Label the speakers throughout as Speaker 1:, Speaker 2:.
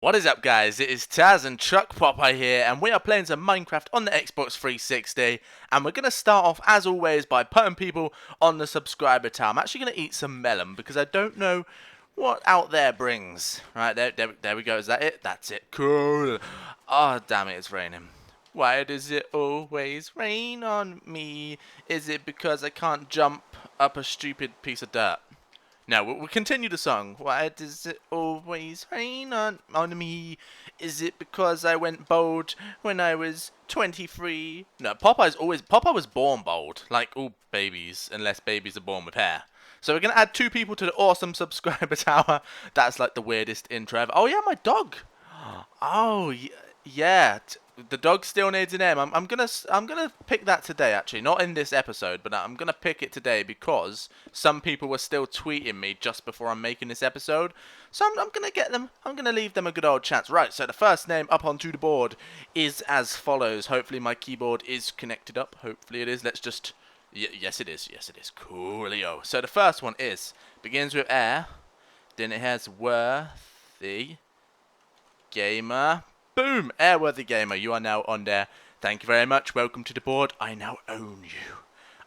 Speaker 1: What is up, guys? It is Taz and Chuck Popeye here, and we are playing some Minecraft on the Xbox 360, and we're going to start off, as always, by putting people on the subscriber tab. I'm actually going to eat some melon, because I don't know what out there brings. Right, there we go. Is that it? That's it. Cool. Oh, damn it, it's raining. Why does it always rain on me? Is it because I can't jump up a stupid piece of dirt? No, we'll continue the song. Why does it always rain on me? Is it because I went bald when I was 23? No, Popeye was born bald, like all babies, unless babies are born with hair. So we're gonna add two people to the awesome subscriber tower. That's like the weirdest intro ever. Oh yeah, my dog. Oh yeah, the dog still needs a name. I'm gonna pick that today. Actually, not in this episode, but I'm gonna pick it today because some people were still tweeting me just before I'm making this episode. So I'm gonna get them. I'm gonna leave them a good old chance. Right. So the first name up onto the board is as follows. Hopefully my keyboard is connected up. Hopefully it is. Let's just. Yes, it is. Yes, it is. Coolio. So the first one begins with air. Then it has worthy. Gamer. Boom! Airworthy Gamer, you are now on there. Thank you very much. Welcome to the board. I now own you.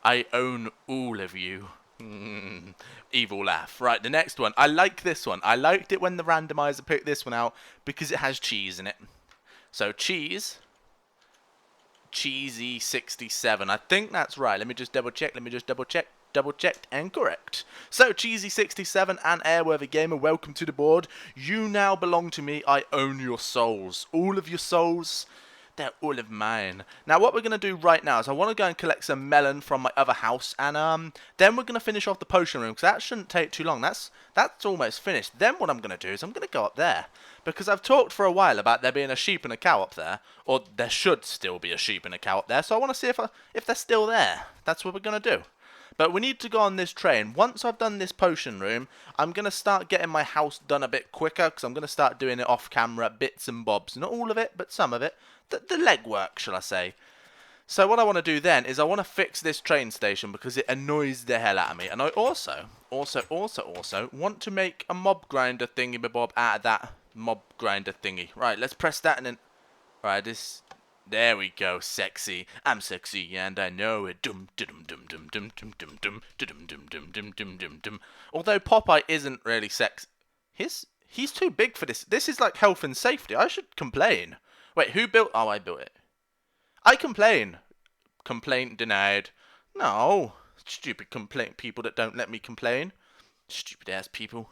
Speaker 1: I own all of you. Evil laugh. Right, the next one. I like this one. I liked it when the randomizer picked this one out because it has cheese in it. So, cheese. Cheesy 67. I think that's right. Let me just double check. Double checked and correct. So, Cheesy67 and Airworthy Gamer, welcome to the board. You now belong to me. I own your souls. All of your souls, they're all of mine. Now, what we're going to do right now is I want to go and collect some melon from my other house, and then we're going to finish off the potion room, because that shouldn't take too long. That's almost finished. Then what I'm going to do is I'm going to go up there, because I've talked for a while about there being a sheep and a cow up there, or there should still be a sheep and a cow up there, so I want to see if they're still there. That's what we're going to do. But we need to go on this train. Once I've done this potion room, I'm going to start getting my house done a bit quicker, because I'm going to start doing it off camera, bits and bobs. Not all of it, but some of it. The legwork, shall I say. So what I want to do then is I want to fix this train station, because it annoys the hell out of me. And I also want to make a mob grinder thingy-bob out of that mob grinder thingy. Right, let's press that and then... Right, this... There we go, sexy. I'm sexy and I know it. Dum dum dum dum dum dum dum dum dum dum dum dum dum dum dum. Although Popeye isn't really sexy. He's too big for this. This is like health and safety. I should complain. Wait, who built? Oh, I built it. I complain. Complaint denied. No, stupid complaint people that don't let me complain. Stupid ass people.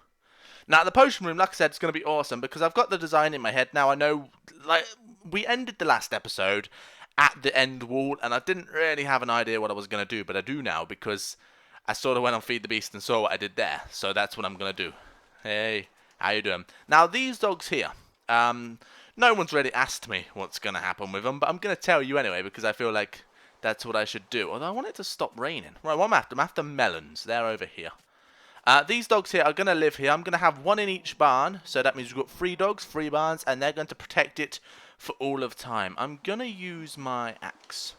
Speaker 1: Now, the potion room, like I said, is going to be awesome because I've got the design in my head now. I know, like, we ended the last episode at the end wall, and I didn't really have an idea what I was going to do, but I do now because I sort of went on Feed the Beast and saw what I did there. So that's what I'm going to do. Hey, how you doing? Now, these dogs here, no one's really asked me what's going to happen with them, but I'm going to tell you anyway because I feel like that's what I should do. Although I want it to stop raining. Right, what am I after? I'm after melons. They're over here. These dogs here are going to live here. I'm going to have one in each barn. So that means we've got 3 dogs, 3 barns, and they're going to protect it for all of time. I'm going to use my axe.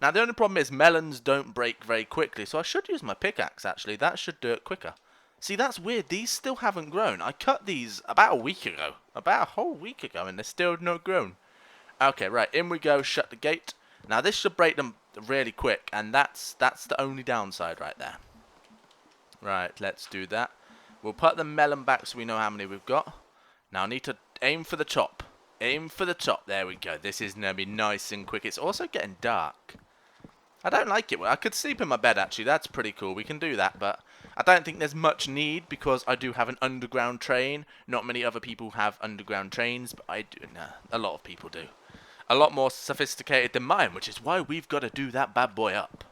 Speaker 1: Now, the only problem is melons don't break very quickly, so I should use my pickaxe, actually. That should do it quicker. See, that's weird. These still haven't grown. I cut these about a week ago. About a whole week ago, and they're still not grown. Okay, right. In we go. Shut the gate. Now, this should break them really quick, and that's the only downside right there. Right, let's do that. We'll put the melon back so we know how many we've got. Now I need to aim for the top. Aim for the top. There we go. This is going to be nice and quick. It's also getting dark. I don't like it. I could sleep in my bed, actually. That's pretty cool. We can do that, but I don't think there's much need because I do have an underground train. Not many other people have underground trains, but I do. Nah, a lot of people do. A lot more sophisticated than mine, which is why we've got to do that bad boy up.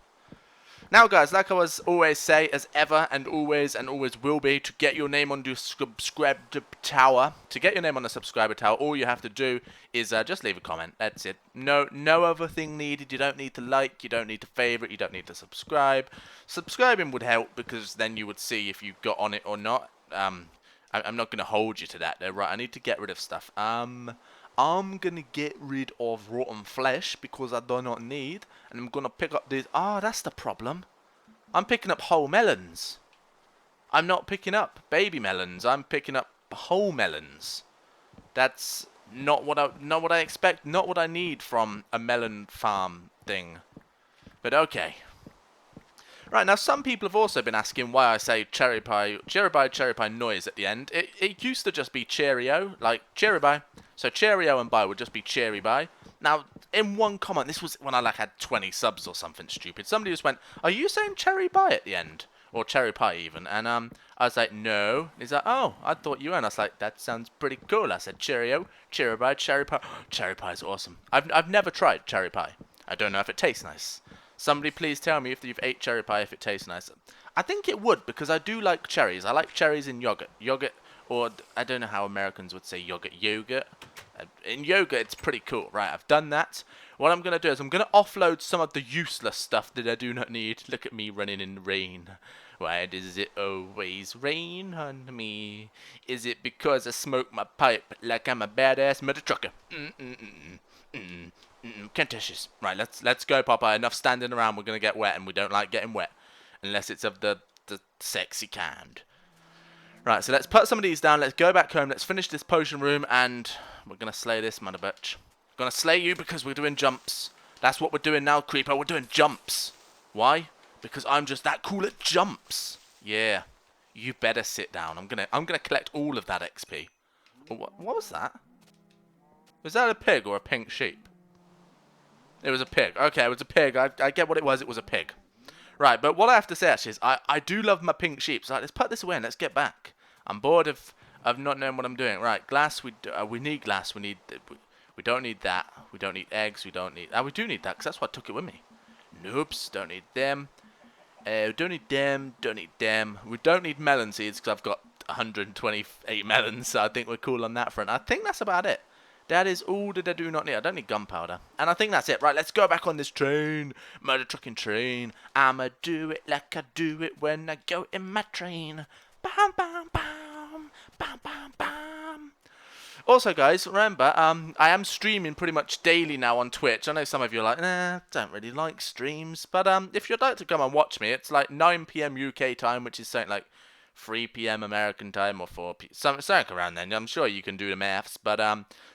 Speaker 1: Now, guys, like I was always say, as ever and always will be, to get your name on the subscriber tower, all you have to do is just leave a comment. That's it. No other thing needed. You don't need to like, you don't need to favorite, you don't need to subscribe. Subscribing would help because then you would see if you got on it or not. I'm not going to hold you to that, though. Right, I need to get rid of stuff. I'm going to get rid of rotten flesh because I do not need. And I'm going to pick up these. Ah, that's the problem. I'm picking up whole melons. I'm not picking up baby melons. I'm picking up whole melons. That's not what I expect, not what I need from a melon farm thing. But okay. Right, now some people have also been asking why I say cherry pie noise at the end. It used to just be Cheerio, like cherry pie. So Cheerio and bye would just be cherry pie. Now, in one comment, this was when I like had 20 subs or something stupid, somebody just went, are you saying cherry pie at the end? Or cherry pie even. And I was like, no. He's like, oh, I thought you were. And I was like, that sounds pretty cool. I said, Cheerio, cherry pie, cherry pie. Cherry pie is awesome. I've never tried cherry pie. I don't know if it tastes nice. Somebody please tell me if you've ate cherry pie, if it tastes nice. I think it would, because I do like cherries. I like cherries in yogurt. Yogurt, or I don't know how Americans would say yogurt. Yogurt. In yogurt, it's pretty cool. Right, I've done that. What I'm going to do is I'm going to offload some of the useless stuff that I do not need. Look at me running in the rain. Why does it always rain on me? Is it because I smoke my pipe like I'm a badass mother trucker? Contentious. Right, let's go, Popeye. Enough standing around. We're gonna get wet, and we don't like getting wet, unless it's of the sexy kind. Right, so let's put some of these down. Let's go back home. Let's finish this potion room, and we're gonna slay this mother bitch. We're gonna slay you because we're doing jumps. That's what we're doing now, Creeper. We're doing jumps. Why? Because I'm just that cool at jumps. Yeah. You better sit down. I'm gonna collect all of that XP. What was that? Was that a pig or a pink sheep? It was a pig. Okay, it was a pig. I get what it was. It was a pig. Right, but what I have to say actually is I do love my pink sheep. So let's put this away and let's get back. I'm bored of not knowing what I'm doing. Right, glass. We need glass. We don't need that. We don't need eggs. We don't need. We do need that because that's why I took it with me. Noobs. Don't need them. Don't need them. Don't need them. We don't need melon seeds because I've got 128 melons. So I think we're cool on that front. I think that's about it. That is all that I do not need. I don't need gunpowder. And I think that's it. Right, let's go back on this train. Murder trucking train. I'ma do it like I do it when I go in my train. Bam, bam, bam. Bam, bam, bam. Also, guys, remember, I am streaming pretty much daily now on Twitch. I know some of you are like, nah, don't really like streams. But if you'd like to come and watch me, it's like 9 PM UK time, which is something like 3 PM American time or 4 PM, something around then. I'm sure you can do the maths. But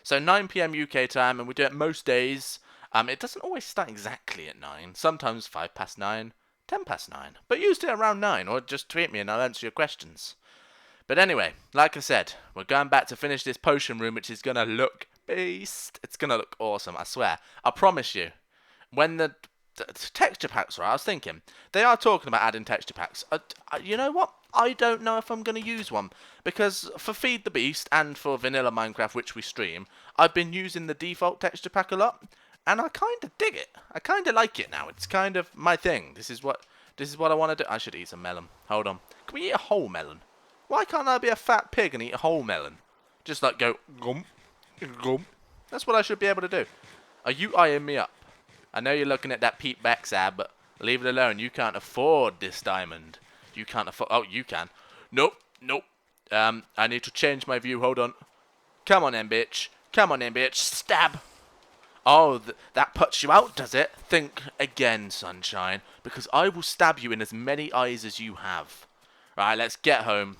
Speaker 1: so 9 PM UK time, and we do it most days. It doesn't always start exactly at 9. Sometimes 5 past 9, 10 past 9. But usually around 9, or just tweet me and I'll answer your questions. But anyway, like I said, we're going back to finish this potion room, which is going to look beast. It's going to look awesome, I swear. I promise you. When the texture packs are, I was thinking, they are talking about adding texture packs. You know what? I don't know if I'm going to use one. Because for Feed the Beast and for Vanilla Minecraft, which we stream, I've been using the default texture pack a lot. And I kind of dig it. I kind of like it now. It's kind of my thing. This is what I want to do. I should eat some melon. Hold on. Can we eat a whole melon? Why can't I be a fat pig and eat a whole melon? Just like go, gum, gum. That's what I should be able to do. Are you eyeing me up? I know you're looking at that Pete backstab, but leave it alone. You can't afford this diamond. You can't afford... Oh, you can. Nope, nope. I need to change my view. Hold on. Come on then, bitch. Come on then, bitch. Stab. Oh, that puts you out, does it? Think again, sunshine. Because I will stab you in as many eyes as you have. Right, let's get home.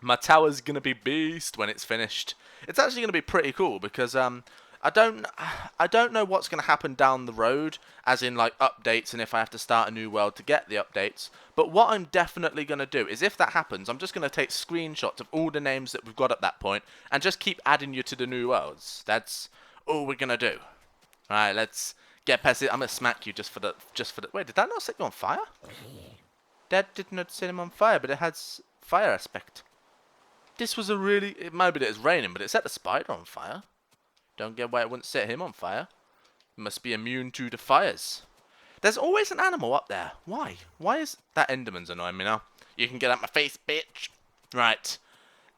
Speaker 1: My tower's going to be beast when it's finished. It's actually going to be pretty cool because I don't know what's going to happen down the road, as in like updates and if I have to start a new world to get the updates. But what I'm definitely going to do is if that happens, I'm just going to take screenshots of all the names that we've got at that point and just keep adding you to the new worlds. That's all we're going to do. Alright, let's get past it. I'm going to smack you just for the... Wait, did that not set you on fire? That did not set him on fire, but it has fire aspect. This was a really... It might be that it's raining, but it set the spider on fire. Don't get why it wouldn't set him on fire. It must be immune to the fires. There's always an animal up there. Why? Why is... That Enderman's annoying me now. You can get out my face, bitch. Right.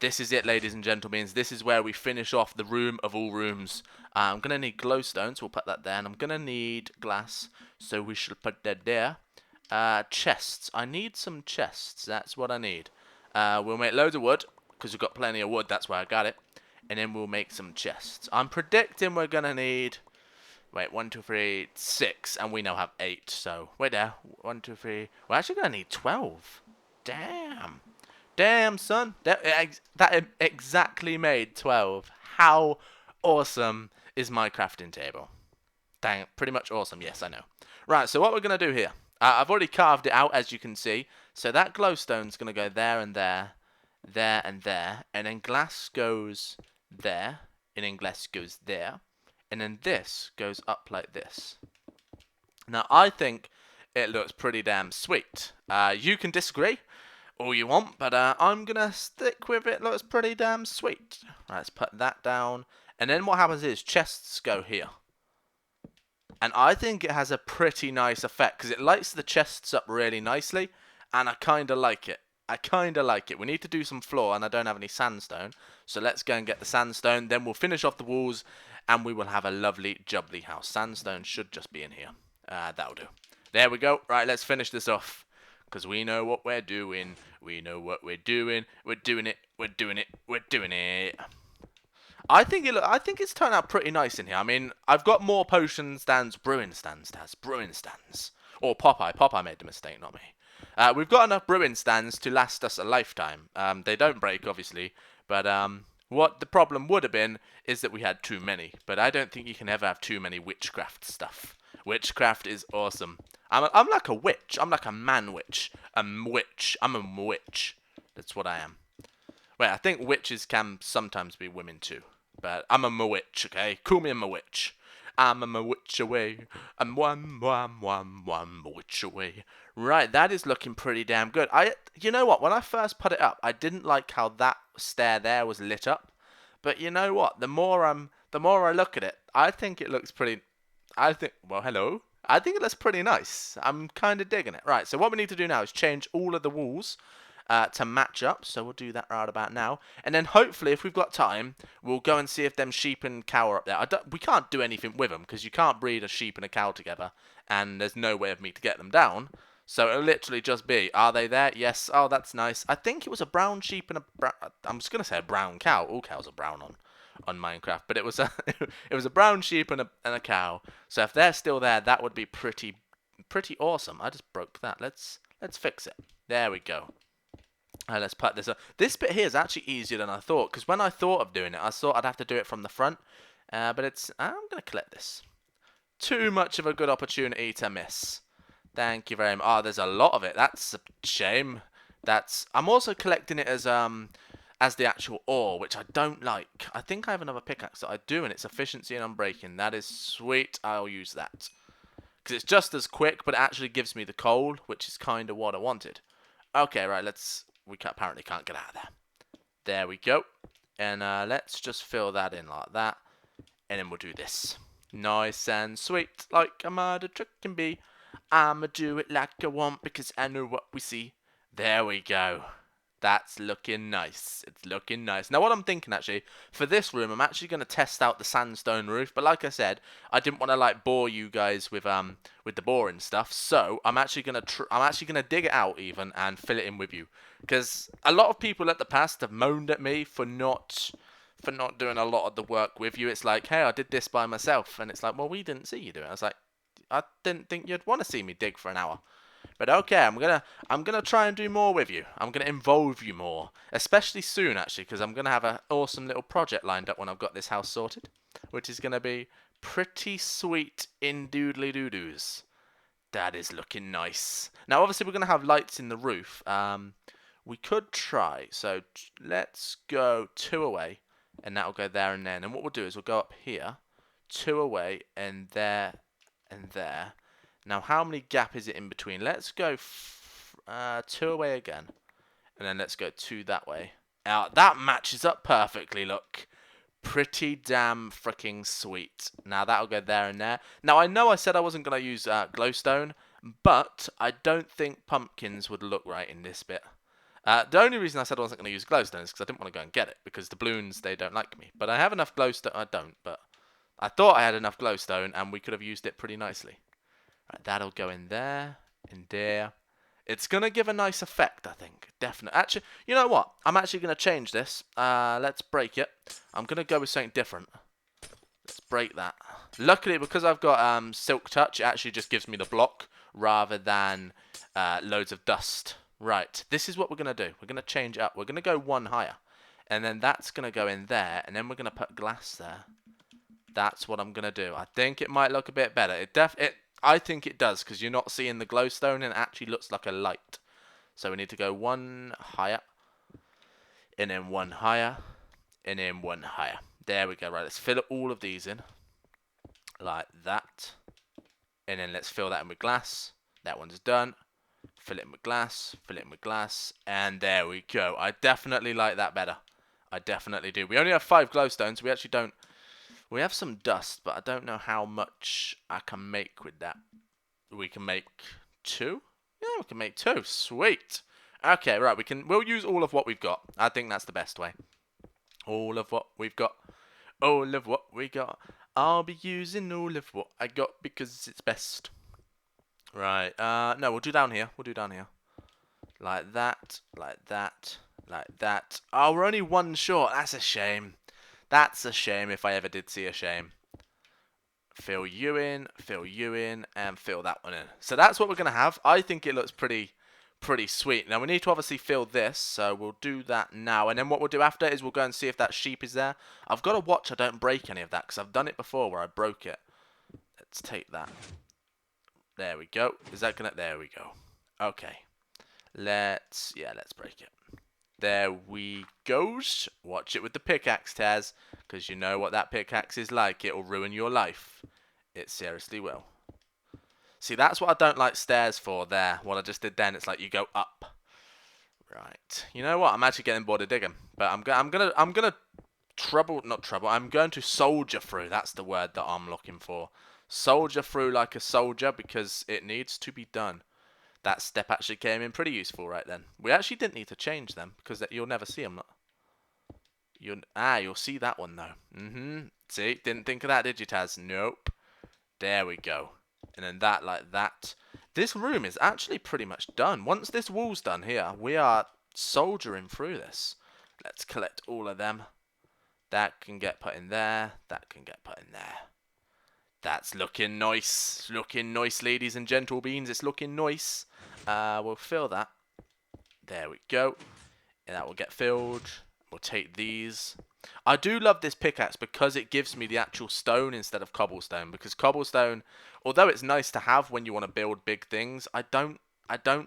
Speaker 1: This is it, ladies and gentlemen. This is where we finish off the room of all rooms. I'm going to need glowstone, so we'll put that there. And I'm going to need glass, so we shall put that there. Chests. I need some chests. That's what I need. We'll make loads of wood, because we've got plenty of wood. That's why I got it. And then we'll make some chests. I'm predicting we're going to need... Wait, 1, 2, 3, 6. And we now have 8. So, wait there. 1, 2, 3... We're actually going to need 12. Damn. Damn, son. That exactly made 12. How awesome is my crafting table? Dang, pretty much awesome. Yes, I know. Right, so what we're going to do here. I've already carved it out, as you can see. So that glowstone's going to go there and there, there and there. And then glass goes there, and then glass goes there. And then this goes up like this. Now, I think it looks pretty damn sweet. You can disagree all you want, but I'm going to stick with it. Looks pretty damn sweet. Right, let's put that down. And then what happens is chests go here. And I think it has a pretty nice effect because it lights the chests up really nicely, and I kind of like it. I kind of like it. We need to do some floor, and I don't have any sandstone, so let's go and get the sandstone. Then we'll finish off the walls, and we will have a lovely, jubbly house. Sandstone should just be in here. That'll do. There we go. Right, let's finish this off because we know what we're doing. We know what we're doing. We're doing it. We're doing it. We're doing it. I think it's turned out pretty nice in here. I mean, I've got more potion stands, brewing stands, or Popeye. Popeye made the mistake, not me. We've got enough brewing stands to last us a lifetime. They don't break, obviously, but what the problem would have been is that we had too many. But I don't think you can ever have too many witchcraft stuff. Witchcraft is awesome. I'm like a witch. I'm like a man witch. Witch. I'm a witch. That's what I am. Wait, I think witches can sometimes be women too. But I'm a witch, okay? Call me a witch. I'm a witch away. I'm one witch away. Right, that is looking pretty damn good. You know what? When I first put it up, I didn't like how that stair there was lit up. But you know what? The more I look at it, I think it looks pretty. Well, hello. I think it looks pretty nice. I'm kind of digging it. Right, so what we need to do now is change all of the walls to match up, so we'll do that right about now. And then hopefully, if we've got time, we'll go and see if them sheep and cow are up there. We can't do anything with them, because you can't breed a sheep and a cow together, and there's no way of me to get them down. So it'll literally just be, are they there? Yes. Oh, that's nice. I think it was a brown sheep and I'm just going to say a brown cow. All cows are brown on Minecraft, but it was a brown sheep and a cow. So if they're still there, that would be pretty awesome. I just broke that. Let's fix it. There we go. Let's put this up. This bit here is actually easier than I thought, because when I thought of doing it, I thought I'd have to do it from the front. But I'm going to collect this. Too much of a good opportunity to miss. Thank you very much. Oh, there's a lot of it. That's a shame. I'm also collecting it as the actual ore, which I don't like. I think I have another pickaxe that I do, and it's efficiency and unbreaking. That is sweet. I'll use that. Because it's just as quick, but it actually gives me the coal, which is kind of what I wanted. Okay, right, we apparently can't get out of there. There we go. And let's just fill that in like that. And then we'll do this. Nice and sweet, like a murder trick can be. I'ma do it like I want because I know what we see. There we go. That's looking nice. It's looking nice. Now what I'm thinking actually, for this room, I'm actually going to test out the sandstone roof. But like I said, I didn't want to like bore you guys with the boring stuff. So I'm actually going to dig it out even and fill it in with you. Because a lot of people at the past have moaned at me for not doing a lot of the work with you. It's like, hey, I did this by myself. And it's like, well, we didn't see you do it. I was like, I didn't think you'd want to see me dig for an hour. But okay, I'm gonna try and do more with you. I'm gonna involve you more, especially soon actually, because I'm gonna have an awesome little project lined up when I've got this house sorted, which is gonna be pretty sweet in doodly doo-doos. That is looking nice. Now obviously we're gonna have lights in the roof. We could try. So let's go 2 away, and that'll go there and then. And what we'll do is we'll go up here, 2 away, and there, and there. Now, how many gap is it in between? Let's go 2 away again. And then let's go 2 that way. That matches up perfectly, look. Pretty damn freaking sweet. Now, that'll go there and there. Now, I know I said I wasn't going to use glowstone, but I don't think pumpkins would look right in this bit. The only reason I said I wasn't going to use glowstone is because I didn't want to go and get it, because the balloons, they don't like me. But I have enough glowstone. I don't, but I thought I had enough glowstone, and we could have used it pretty nicely. Right, that'll go in there, in there. It's going to give a nice effect, I think. Definitely. Actually, you know what? I'm actually going to change this. Let's break it. I'm going to go with something different. Let's break that. Luckily, because I've got Silk Touch, it actually just gives me the block rather than loads of dust, Right, this is what we're going to do. We're going to change up. We're going to go one higher. And then that's going to go in there. And then we're going to put glass there. That's what I'm going to do. I think it might look a bit better. I think it does, because you're not seeing the glowstone and it actually looks like a light. So we need to go one higher. And then one higher. And then one higher. There we go. Right, let's fill all of these in. Like that. And then let's fill that in with glass. That one's done. Fill it in with glass. Fill it in with glass. And there we go. I definitely like that better. I definitely do. We only have 5 glowstones. We actually don't... We have some dust, but I don't know how much I can make with that. We can make 2? Yeah, we can make 2. Sweet. Okay, right. We'll use all of what we've got. I think that's the best way. All of what we've got. All of what we got. I'll be using all of what I got because it's best. Right. No, we'll do down here. We'll do down here. Like that. Like that. Like that. Oh, we're only 1 short. That's a shame. That's a shame if I ever did see a shame. Fill you in, and fill that one in. So that's what we're going to have. I think it looks pretty sweet. Now, we need to obviously fill this, so we'll do that now. And then what we'll do after is we'll go and see if that sheep is there. I've got to watch I don't break any of that, because I've done it before where I broke it. Let's take that. There we go. Is that going to... There we go. Okay. Let's break it. There we goes. Watch it with the pickaxe, Taz, because you know what that pickaxe is like. It'll ruin your life. It seriously will. See, that's what I don't like stairs for there. What I just did then, it's like you go up. Right. You know what? I'm actually getting bored of digging, but I'm gonna I'm going to soldier through. That's the word that I'm looking for. Soldier through like a soldier because it needs to be done. That step actually came in pretty useful right then. We actually didn't need to change them because you'll never see them. You'll see that one though. See, didn't think of that, did you, Taz? Nope. There we go. And then that like that. This room is actually pretty much done. Once this wall's done here, we are soldiering through this. Let's collect all of them. That can get put in there. That can get put in there. That's looking nice. Looking nice, ladies and gentle beans. It's looking nice. We'll fill that. There we go. And that will get filled. We'll take these. I do love this pickaxe because it gives me the actual stone instead of cobblestone. Because cobblestone, although it's nice to have when you want to build big things, I don't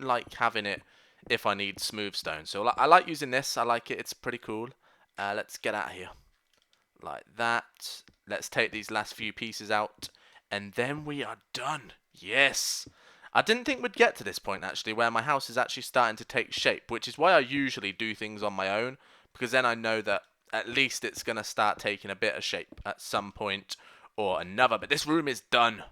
Speaker 1: like having it if I need smooth stone. So I like using this. I like it. It's pretty cool. Let's get out of here. Like that. Let's take these last few pieces out. And then we are done. Yes. I didn't think we'd get to this point, actually, where my house is actually starting to take shape. Which is why I usually do things on my own. Because then I know that at least it's going to start taking a bit of shape at some point or another. But this room is done.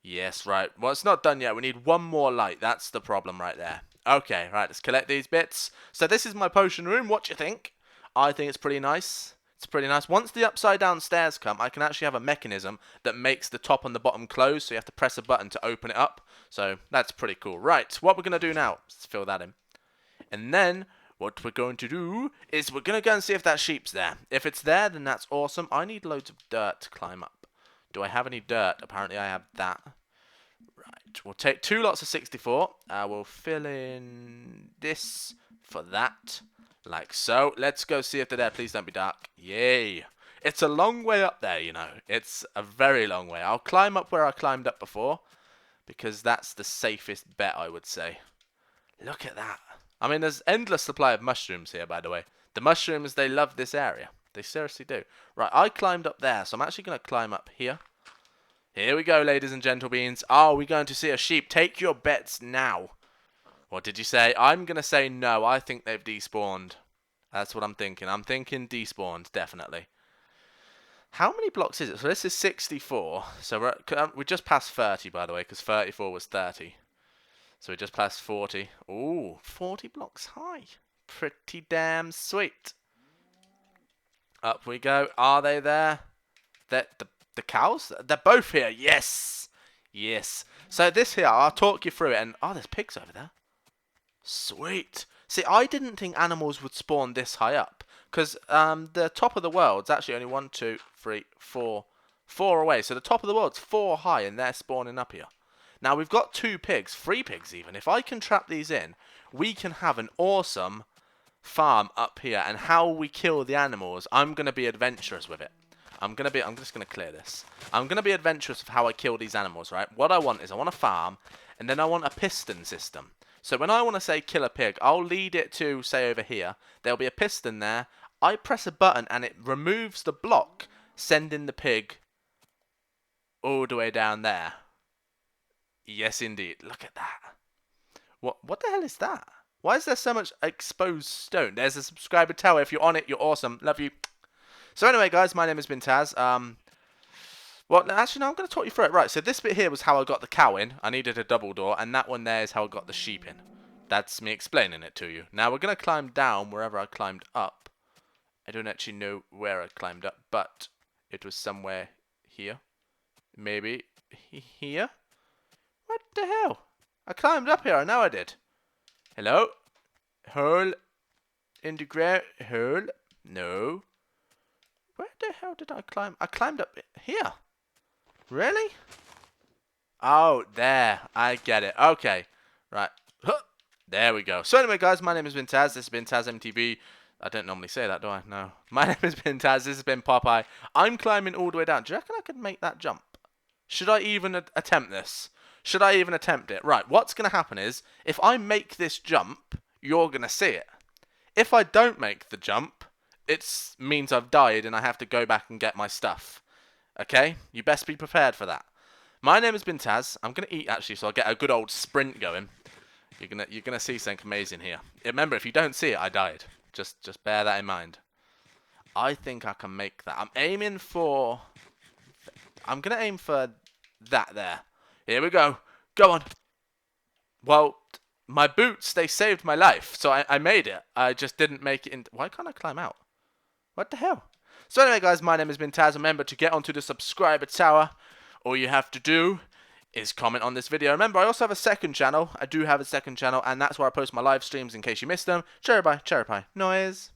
Speaker 1: Yes, right. Well, it's not done yet. We need one more light. That's the problem right there. Okay, right. Let's collect these bits. So this is my potion room. What do you think? I think it's pretty nice. It's pretty nice. Once the upside down stairs come, I can actually have a mechanism that makes the top and the bottom close. So you have to press a button to open it up. So that's pretty cool. Right. What we're going to do now. Let's fill that in. And then what we're going to do is we're going to go and see if that sheep's there. If it's there, then that's awesome. I need loads of dirt to climb up. Do I have any dirt? Apparently I have that. Right. We'll take 2 lots of 64. We'll fill in this for that. Like so. Let's go see if they're there. Please don't be dark. Yay. It's a long way up there, you know. It's a very long way. I'll climb up where I climbed up before. Because that's the safest bet, I would say. Look at that. I mean, there's endless supply of mushrooms here, by the way. The mushrooms, they love this area. They seriously do. Right, I climbed up there, so I'm actually going to climb up here. Here we go, ladies and gentle beans. Are we going to see a sheep? Take your bets now. What did you say? I'm going to say no. I think they've despawned. That's what I'm thinking. I'm thinking despawned, definitely. How many blocks is it? So this is 64. So we just passed 30, by the way, because 34 was 30. So we just passed 40. Ooh, 40 blocks high. Pretty damn sweet. Up we go. Are they there? The cows? They're both here. Yes. Yes. So this here, I'll talk you through it. And oh, there's pigs over there. Sweet. See, I didn't think animals would spawn this high up. Because the top of the world's actually only 1, 2, 3, 4. 4 away. So the top of the world's 4 high and they're spawning up here. Now we've got 2 pigs, 3 pigs even. If I can trap these in, we can have an awesome farm up here. And how we kill the animals, I'm going to be adventurous with it. I'm just going to clear this. I'm going to be adventurous with how I kill these animals, right? What I want is I want a farm, and then I want a piston system. So when I want to say kill a pig, I'll lead it to, say, over here. There'll be a piston there. I press a button, and it removes the block, sending the pig all the way down there. Yes, indeed. Look at that. What the hell is that? Why is there so much exposed stone? There's a subscriber tower. If you're on it, you're awesome. Love you. So anyway, guys, my name has been Taz. Well, actually, no, I'm going to talk you through it. Right, so this bit here was how I got the cow in. I needed a double door, and that one there is how I got the sheep in. That's me explaining it to you. Now, we're going to climb down wherever I climbed up. I don't actually know where I climbed up, but it was somewhere here. Maybe here? What the hell? I climbed up here. I know I did. Hello? Hole in the ground. Hole? No. Where the hell did I climb? I climbed up here. Really? Oh, there. I get it. Okay. Right. There we go. So anyway, guys, my name has been Taz. This has been Taz MTV. I don't normally say that, do I? No. My name has been Taz. This has been Popeye. I'm climbing all the way down. Do you reckon I could make that jump? Should I even attempt this? Should I even attempt it? Right, what's going to happen is, if I make this jump, you're going to see it. If I don't make the jump, it means I've died and I have to go back and get my stuff. Okay? You best be prepared for that. My name has been Taz. I'm going to eat, actually, so I'll get a good old sprint going. You're gonna see something amazing here. Remember, if you don't see it, I died. Just bear that in mind. I think I can make that. I'm going to aim for that there. Here we go. Go on. Well, my boots, they saved my life, so I made it. I just didn't make it in. Why can't I climb out? What the hell? So anyway, guys, my name has been Taz. Remember to get onto the subscriber tower. All you have to do is comment on this video. Remember, I also have a second channel. I do have a second channel, and that's where I post my live streams in case you missed them. Cherry pie noise.